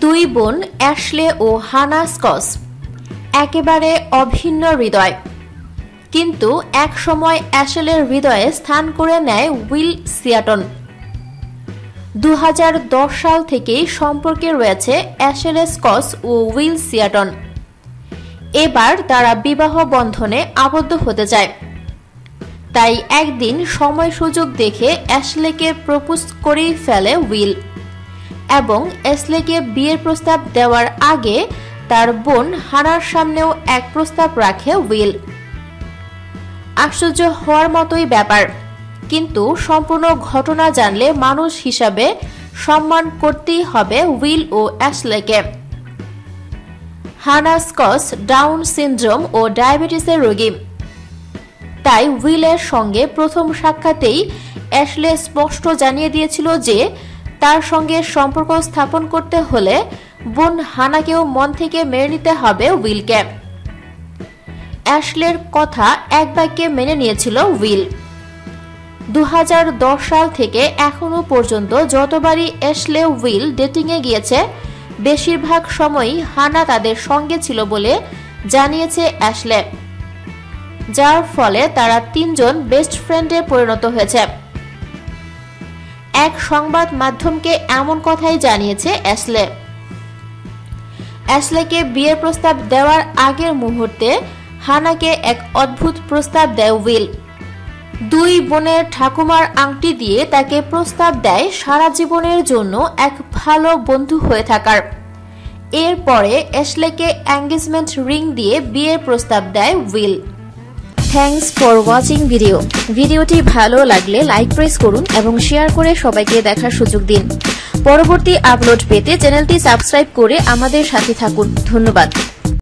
দুই বোন অ্যাশলে ও হানা স্কচ একেবারে অভিন্ন হৃদয়, কিন্তু এক সময় অ্যাশলের হৃদয়ে স্থান করে নেয় উইল সিয়াটন। 2010 সাল থেকেই সম্পর্কে রয়েছে অ্যাশলে স্কচ ও উইল সিয়াটন। এবার তারা বিবাহ বন্ধনে আবদ্ধ হতে চায়। তাই একদিন সময় সুযোগ দেখে অ্যাশলেকে প্রপোজ করেই ফেলে উইল এবং অ্যাশলেকে বিয়ের প্রস্তাব দেওয়ার আগে তার বোন হানার সামনেও এক প্রস্তাব রাখে উইল। আশ্চর্য হওয়ার মতোই ব্যাপার, কিন্তু সম্পূর্ণ ঘটনা জানলে মানুষ হিসাবে সম্মান করতেই হবে উইল ও অ্যাশলেকে। হানা স্কচ ডাউন সিনড্রোম ও ডায়াবেটিসের রোগী, তাই উইলের সঙ্গে প্রথম সাক্ষাতেই অ্যাশলে স্পষ্ট জানিয়ে দিয়েছিল যে তার সঙ্গে সম্পর্ক স্থাপন করতে হলে বোন হানাকেও মন থেকে মেনে নিতে হবে উইলকে। অ্যাশলের কথা এক বাক্যে মেনে নিয়েছিল উইল। 2010 সাল থেকে এখনো পর্যন্ত যতবারই অ্যাশলে উইল ডেটিংয়ে গিয়েছে বেশিরভাগ সময়ই হানা তাদের সঙ্গে ছিল বলে জানিয়েছে অ্যাশলে, যার ফলে তারা তিনজন বেস্ট ফ্রেন্ডে পরিণত হয়েছে। এক সংবাদ মাধ্যমকে এমন কথাই জানিয়েছে অ্যাশলে। অ্যাশলেকে বিয়ের প্রস্তাব দেওয়ার আগের মুহূর্তে হানাকে এক অদ্ভুত প্রস্তাব দেয় উইল। দুই বোনের ঠাকুমার আংটি দিয়ে তাকে প্রস্তাব দেয় সারা জীবনের জন্য এক ভালো বন্ধু হয়ে থাকার। এরপরে অ্যাশলেকে এঙ্গেজমেন্ট রিং দিয়ে বিয়ের প্রস্তাব দেয় উইল। থ্যাঙ্কস ফর ওয়াচিং ভিডিওটি ভালো লাগলে লাইক প্রেস করুন এবং শেয়ার করে সবাইকে দেখার সুযোগ দিন। পরবর্তী আপলোড পেতে চ্যানেলটি সাবস্ক্রাইব করে আমাদের সাথে থাকুন। ধন্যবাদ।